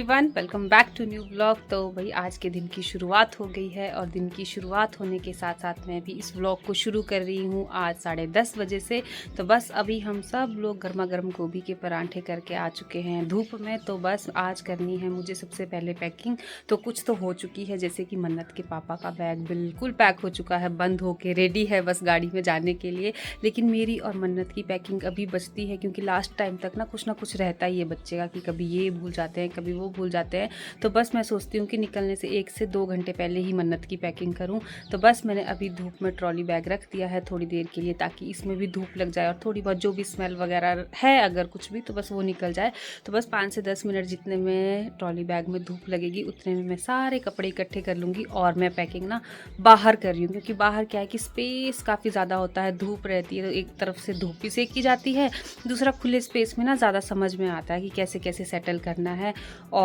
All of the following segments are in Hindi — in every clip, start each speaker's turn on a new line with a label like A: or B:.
A: Everyone, welcome back to new blog. तो भाई आज के दिन की शुरुआत हो गई है और दिन की शुरुआत होने के साथ साथ मैं भी इस ब्लॉग को शुरू कर रही हूँ आज 10:30 बजे से। तो बस अभी हम सब लोग गर्मा गर्म गोभी के परांठे करके आ चुके हैं धूप में। तो बस आज करनी है मुझे सबसे पहले पैकिंग। तो कुछ तो हो चुकी है, जैसे कि मन्नत के पापा का बैग बिल्कुल पैक हो चुका है, बंद होके रेडी है बस गाड़ी में जाने के लिए। लेकिन मेरी और मन्नत की पैकिंग अभी बचती है, क्योंकि लास्ट टाइम तक ना कुछ रहता ही है बच्चे का, कि कभी ये भूल जाते हैं कभी वो भूल जाते हैं। तो बस मैं सोचती हूँ कि निकलने से 1 से 2 घंटे पहले ही मन्नत की पैकिंग करूँ। तो बस मैंने अभी धूप में ट्रॉली बैग रख दिया है थोड़ी देर के लिए, ताकि इसमें भी धूप लग जाए और थोड़ी बहुत जो भी स्मेल वगैरह है अगर कुछ भी तो बस वो निकल जाए। तो बस 5 से 10 मिनट जितने में ट्रॉली बैग में धूप लगेगी उतने में मैं सारे कपड़े इकट्ठे कर लूँगी। और मैं पैकिंग ना बाहर कर रही हूँ, क्योंकि बाहर क्या है कि स्पेस काफ़ी ज़्यादा होता है, धूप रहती है तो एक तरफ से धूप भी सेकी जाती है, दूसरा खुले स्पेस में ना ज़्यादा समझ में आता है कि कैसे कैसे सेटल करना है।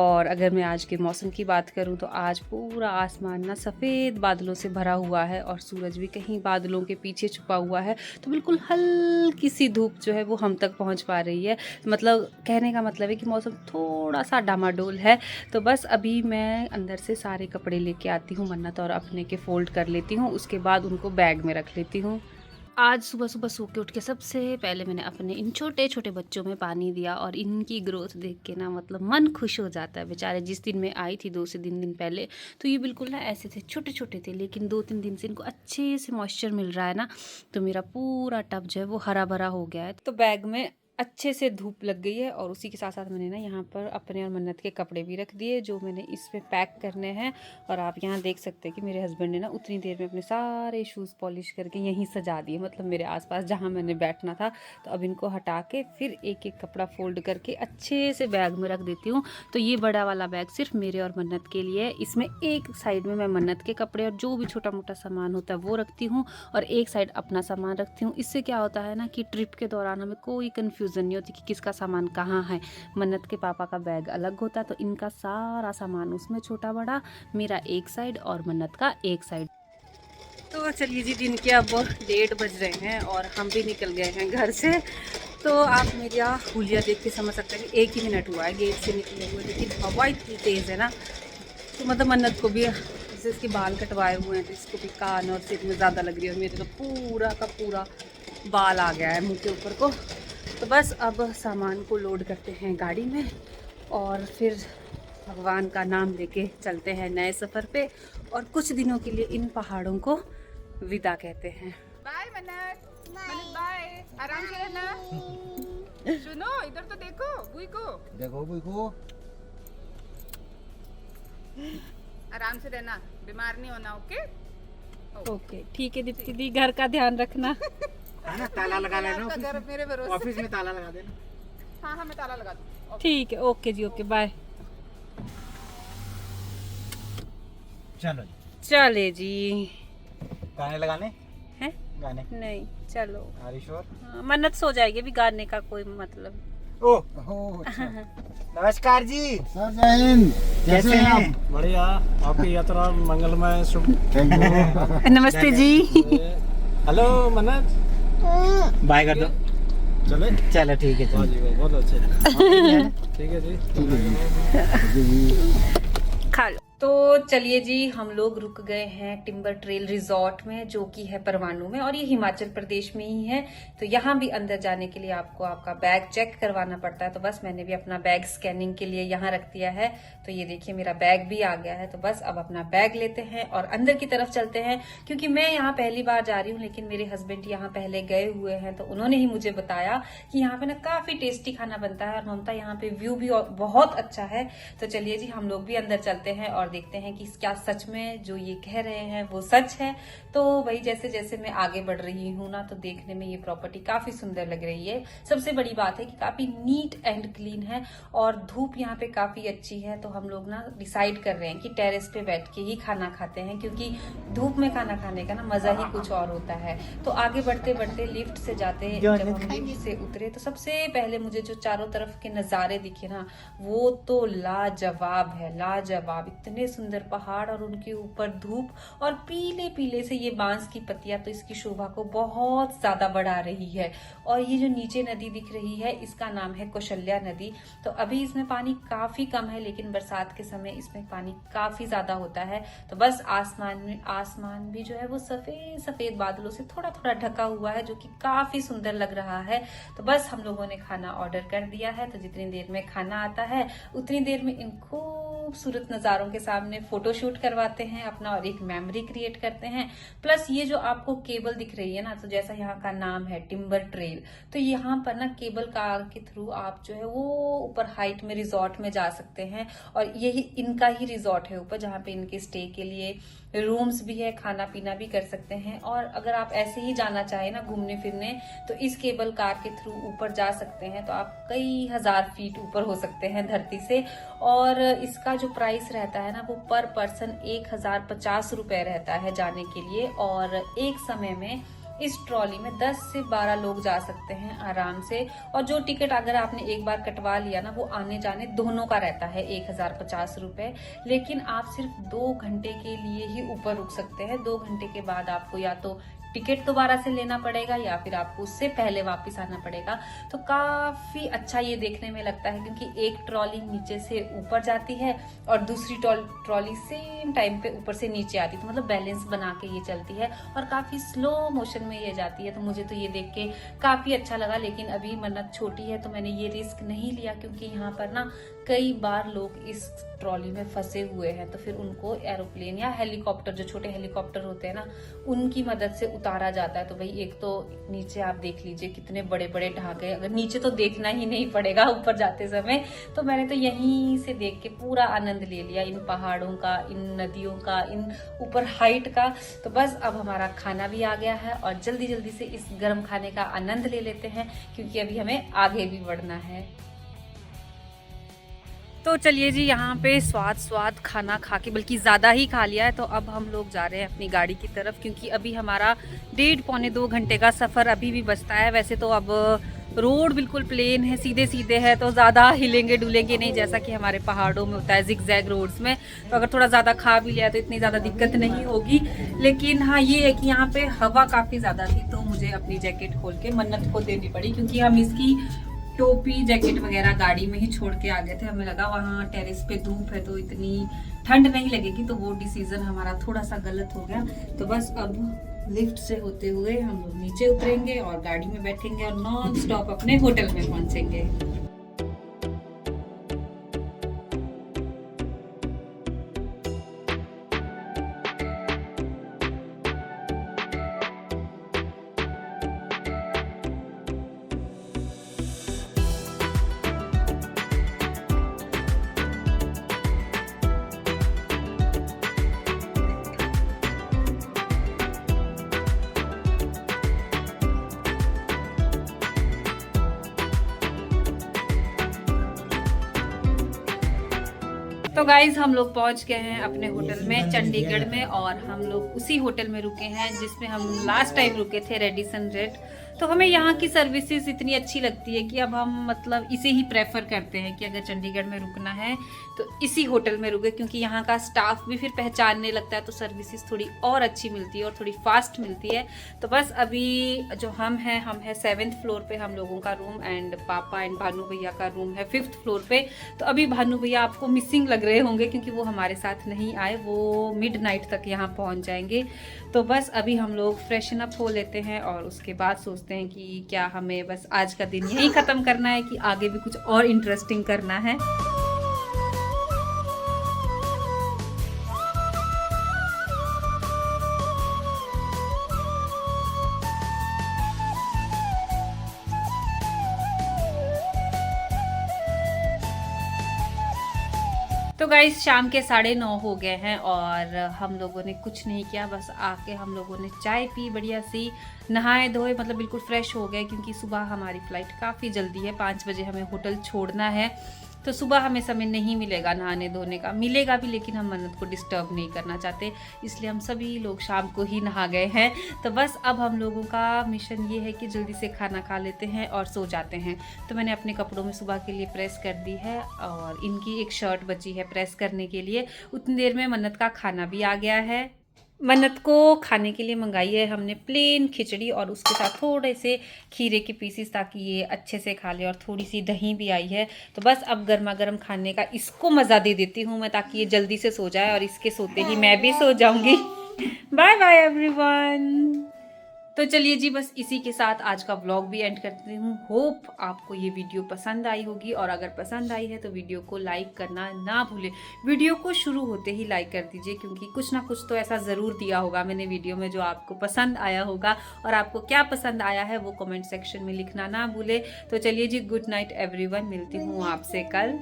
A: और अगर मैं आज के मौसम की बात करूं तो आज पूरा आसमान ना सफ़ेद बादलों से भरा हुआ है और सूरज भी कहीं बादलों के पीछे छुपा हुआ है। तो बिल्कुल हल्की सी धूप जो है वो हम तक पहुंच पा रही है। मतलब कहने का मतलब है कि मौसम थोड़ा सा डामाडोल है। तो बस अभी मैं अंदर से सारे कपड़े लेके आती हूँ मन्नत और अपने के फोल्ड कर लेती हूँ, उसके बाद उनको बैग में रख लेती हूँ। आज सुबह सुबह सो के उठ के सबसे पहले मैंने अपने इन छोटे छोटे बच्चों में पानी दिया और इनकी ग्रोथ देख के ना मतलब मन खुश हो जाता है। बेचारे जिस दिन मैं आई थी 2 से 3 दिन पहले तो ये बिल्कुल ना ऐसे थे, छोटे छोटे थे, लेकिन 2-3 दिन से इनको अच्छे से मॉइस्चर मिल रहा है ना, तो मेरा पूरा टब जो है वो हरा भरा हो गया है। तो बैग में अच्छे से धूप लग गई है और उसी के साथ साथ मैंने ना यहाँ पर अपने और मन्नत के कपड़े भी रख दिए जो मैंने इसमें पैक करने हैं। और आप यहाँ देख सकते हैं कि मेरे हस्बैंड ने ना उतनी देर में अपने सारे शूज़ पॉलिश करके यहीं सजा दिए, मतलब मेरे आसपास जहाँ मैंने बैठना था। तो अब इनको हटा के फिर एक एक कपड़ा फोल्ड करके अच्छे से बैग में रख देती हूँ। तो ये बड़ा वाला बैग सिर्फ मेरे और मन्नत के लिए है। इसमें एक साइड में मैं मन्नत के कपड़े और जो भी छोटा मोटा सामान होता है वो रखती हूँ और एक साइड अपना सामान रखती हूँ। इससे क्या होता है ना कि ट्रिप के दौरान हमें कोई कन्फ्यूजन नहीं होती कि किसका सामान कहाँ है। मन्नत के पापा का बैग अलग होता है तो इनका सारा सामान उसमें छोटा बड़ा, मेरा एक साइड और मन्नत का एक साइड। तो चलिए जी, दिन के अब 1:30 बज रहे हैं और हम भी निकल गए हैं घर से। तो आप मेरा हुलिया देख के समझ सकते हैं कि 1 ही मिनट हुआ है गेट से निकले हुए, लेकिन हवा इतनी तेज़ है ना, तो मतलब मन्नत को भी जैसे इसके बाल कटवाए हुए हैं तो इसको भी कान और सिर में ज़्यादा लग रही है और मेरे तो पूरा का पूरा बाल आ गया है मुँह के ऊपर को। तो बस अब सामान को लोड करते हैं गाड़ी में और फिर भगवान का नाम लेके चलते हैं नए सफ़र पे और कुछ दिनों के लिए इन पहाड़ों को विदा कहते हैं।
B: बाय मन्नत, मन्नत बाय, आराम से रहना। सुनो इधर तो देखो बुई को आराम से रहना, बीमार नहीं होना।
A: ओके ठीक है दीप्ति दी, घर का ध्यान रखना
C: है ना, ताला लगा लेना
B: मेरे भरोसे।
C: ऑफिस में ताला लगा देना।
B: हाँ मैं ताला लगा दूँ।
A: ठीक है, ओके जी, ओके बाय।
C: चलो जी,
A: चले जी।
C: गाने लगाने
A: हैं?
C: गाने
A: नहीं चलो।
C: हरीश्वर
A: हाँ, मन्नत सो जाएगी, भी गाने का कोई मतलब।
C: ओह अच्छा। नमस्कार जी
D: सर, जय हिंद।
C: कैसे हैं आप?
D: बढ़िया, आपकी यात्रा मंगलमय शुभ।
A: नमस्ते जी।
D: हेलो मन्नत,
C: बाय कर दो।
D: चले
C: चलो ठीक है,
D: वाह
C: चलो।
D: जी वाह, बहुत अच्छे। ठीक है जी।
A: खा लो। तो चलिए जी, हम लोग रुक गए हैं टिम्बर ट्रेल रिजॉर्ट में जो कि है परवाणु में और ये हिमाचल प्रदेश में ही है। तो यहाँ भी अंदर जाने के लिए आपको आपका बैग चेक करवाना पड़ता है। तो बस मैंने भी अपना बैग स्कैनिंग के लिए यहाँ रख दिया है। तो ये देखिए मेरा बैग भी आ गया है। तो बस अब अपना बैग लेते हैं और अंदर की तरफ चलते हैं, क्योंकि मैं यहाँ पहली बार जा रही हूँ लेकिन मेरे हस्बैंड यहाँ पहले गए हुए हैं। तो उन्होंने ही मुझे बताया कि यहाँ पे ना काफी टेस्टी खाना बनता है और ममता यहाँ पे व्यू भी बहुत अच्छा है। तो चलिए जी, हम लोग भी अंदर चलते हैं और देखते हैं कि क्या सच में जो ये कह रहे हैं वो सच है। तो वही जैसे जैसे मैं आगे बढ़ रही हूँ ना, तो देखने में ये प्रॉपर्टी काफी सुंदर लग रही है। सबसे बड़ी बात है कि काफी नीट एंड क्लीन है और धूप यहाँ पे काफी अच्छी है। तो हम लोग ना डिसाइड कर रहे हैं कि टेरेस पे बैठ के ही खाना खाते हैं, क्योंकि धूप में खाना खाने का ना मजा ही कुछ और होता है। तो आगे बढ़ते बढ़ते लिफ्ट से जाते, जब हम लिफ्ट से उतरे तो सबसे पहले मुझे जो चारों तरफ के नजारे दिखे ना, वो तो लाजवाब है, लाजवाब। इतने इतने सुंदर पहाड़ और उनके ऊपर धूप और पीले पीले से ये बांस की पत्तियां तो इसकी शोभा को बहुत ज्यादा बढ़ा रही है। और ये जो नीचे नदी दिख रही है इसका नाम है कौशल्या नदी। तो अभी इसमें पानी काफी कम है, लेकिन बरसात के समय इसमें पानी काफी ज्यादा होता है। तो बस आसमान भी जो है वो सफेद सफेद बादलों से थोड़ा थोड़ा ढका हुआ है, जो कि काफी सुंदर लग रहा है। तो बस हम लोगों ने खाना ऑर्डर कर दिया है, तो जितनी देर में खाना आता है उतनी देर में इन खूबसूरत नजारों के सामने फोटो शूट करवाते हैं अपना और एक मेमोरी क्रिएट करते हैं। प्लस ये जो आपको केबल दिख रही है ना, तो जैसा यहाँ का नाम है टिम्बर ट्रेल, तो यहाँ पर ना केबल कार के थ्रू आप जो है वो ऊपर हाइट में रिजॉर्ट में जा सकते हैं। और यही इनका ही रिजॉर्ट है ऊपर, जहाँ पे इनके स्टे के लिए रूम्स भी है, खाना पीना भी कर सकते हैं। और अगर आप ऐसे ही जाना चाहे ना घूमने फिरने, तो इस केबल कार के थ्रू ऊपर जा सकते हैं। तो आप कई हजार फीट ऊपर हो सकते हैं धरती से। और इसका जो प्राइस रहता है ना, वो पर पर्सन 1050 रुपए रहता है जाने के लिए। और एक समय में इस ट्रॉली में 10 से 12 लोग जा सकते हैं आराम से। और जो टिकट अगर आपने एक बार कटवा लिया ना, वो आने जाने दोनों का रहता है 1050 रुपए। लेकिन आप सिर्फ 2 घंटे के लिए ही ऊपर रुक सकते हैं। 2 घंटे के बाद आपको या तो टिकट दोबारा से लेना पड़ेगा या फिर आपको उससे पहले वापस आना पड़ेगा। तो काफी अच्छा ये देखने में लगता है, क्योंकि एक ट्रॉली नीचे से ऊपर जाती है और दूसरी ट्रॉली सेम टाइम पे ऊपर से नीचे आती है। तो मतलब बैलेंस बना के ये चलती है और काफी स्लो मोशन में ये जाती है। तो मुझे तो ये देख के काफी अच्छा लगा। लेकिन अभी मन्नत छोटी है तो मैंने ये रिस्क नहीं लिया, क्योंकि यहाँ पर ना कई बार लोग इस ट्रॉली में फंसे हुए हैं। तो फिर उनको एरोप्लेन या हेलीकॉप्टर, जो छोटे हेलीकॉप्टर होते हैं ना, उनकी मदद से उतारा जाता है। तो भाई एक तो नीचे आप देख लीजिए कितने बड़े बड़े ढांचे, अगर नीचे तो देखना ही नहीं पड़ेगा ऊपर जाते समय। तो मैंने तो यहीं से देख के पूरा आनंद ले लिया, इन पहाड़ों का, इन नदियों का, इन ऊपर हाइट का। तो बस अब हमारा खाना भी आ गया है और जल्दी जल्दी से इस गर्म खाने का आनंद ले लेते हैं, क्योंकि अभी हमें आगे भी बढ़ना है। तो चलिए जी, यहाँ पे स्वाद खाना खा के, बल्कि ज़्यादा ही खा लिया है। तो अब हम लोग जा रहे हैं अपनी गाड़ी की तरफ, क्योंकि अभी हमारा 1.5-2 घंटे का सफ़र अभी भी बचता है। वैसे तो अब रोड बिल्कुल प्लेन है, सीधे सीधे है, तो ज़्यादा हिलेंगे डुलेंगे नहीं, जैसा कि हमारे पहाड़ों में होता है जिगजैग रोड्स में। तो अगर थोड़ा ज़्यादा खा भी लिया तो इतनी ज़्यादा दिक्कत नहीं होगी। लेकिन हाँ, ये है कि यहाँ पे हवा काफ़ी ज़्यादा थी, तो मुझे अपनी जैकेट खोल के मन्नत को देनी पड़ी, क्योंकि हम इसकी टोपी जैकेट वगैरह गाड़ी में ही छोड़ के आ गए थे। हमें लगा वहाँ टेरेस पे धूप है तो इतनी ठंड नहीं लगेगी, तो वो डिसीजन हमारा थोड़ा सा गलत हो गया। तो बस अब लिफ्ट से होते हुए हम लोग नीचे उतरेंगे और गाड़ी में बैठेंगे और नॉन स्टॉप अपने होटल में पहुंचेंगे। तो गाइज हम लोग पहुंच गए हैं अपने होटल में चंडीगढ़ में, और हम लोग उसी होटल में रुके हैं जिसमें हम लास्ट टाइम रुके थे, रेडिसन रेड। तो हमें यहाँ की सर्विसेज इतनी अच्छी लगती है कि अब हम मतलब इसे ही प्रेफर करते हैं कि अगर चंडीगढ़ में रुकना है तो इसी होटल में रुके, क्योंकि यहाँ का स्टाफ भी फिर पहचानने लगता है, तो सर्विसेज थोड़ी और अच्छी मिलती है और थोड़ी फास्ट मिलती है। तो बस अभी जो हम हैं 7th फ्लोर पे हम लोगों का रूम, एंड पापा एंड भानु भैया का रूम है 5th फ्लोर पे। तो अभी भानु भैया आपको मिसिंग लग रहे होंगे, क्योंकि वो हमारे साथ नहीं आए, वो मिडनाइट तक यहाँ पहुँच जाएंगे। तो बस अभी हम लोग फ्रेशन अप हो लेते हैं और उसके बाद सोचते हैं कि क्या हमें बस आज का दिन यही ख़त्म करना है कि आगे भी कुछ और इंटरेस्टिंग करना है। तो गाइस शाम के 9:30 हो गए हैं और हम लोगों ने कुछ नहीं किया, बस आके हम लोगों ने चाय पी, बढ़िया सी नहाए धोए, मतलब बिल्कुल फ्रेश हो गए, क्योंकि सुबह हमारी फ़्लाइट काफ़ी जल्दी है, 5 बजे हमें होटल छोड़ना है। तो सुबह हमें समय नहीं मिलेगा नहाने धोने का, मिलेगा भी लेकिन हम मन्नत को डिस्टर्ब नहीं करना चाहते, इसलिए हम सभी लोग शाम को ही नहा गए हैं। तो बस अब हम लोगों का मिशन ये है कि जल्दी से खाना खा लेते हैं और सो जाते हैं। तो मैंने अपने कपड़ों में सुबह के लिए प्रेस कर दी है और इनकी एक शर्ट बची है प्रेस करने के लिए। उतनी देर में मन्नत का खाना भी आ गया है। मन्नत को खाने के लिए मंगाई है हमने प्लेन खिचड़ी और उसके साथ थोड़े से खीरे के पीसीस ताकि ये अच्छे से खा ले, और थोड़ी सी दही भी आई है। तो बस अब गर्मा गर्म खाने का इसको मज़ा दे देती हूँ मैं, ताकि ये जल्दी से सो जाए और इसके सोते ही मैं भी सो जाऊँगी। Bye bye everyone. तो चलिए जी, बस इसी के साथ आज का व्लॉग भी एंड करती हूँ। होप आपको ये वीडियो पसंद आई होगी, और अगर पसंद आई है तो वीडियो को लाइक करना ना भूलें। वीडियो को शुरू होते ही लाइक कर दीजिए, क्योंकि कुछ ना कुछ तो ऐसा ज़रूर दिया होगा मैंने वीडियो में जो आपको पसंद आया होगा, और आपको क्या पसंद आया है वो कमेंट सेक्शन में लिखना ना भूले। तो चलिए जी, गुड नाइट एवरीवन, मिलती हूँ आपसे कल।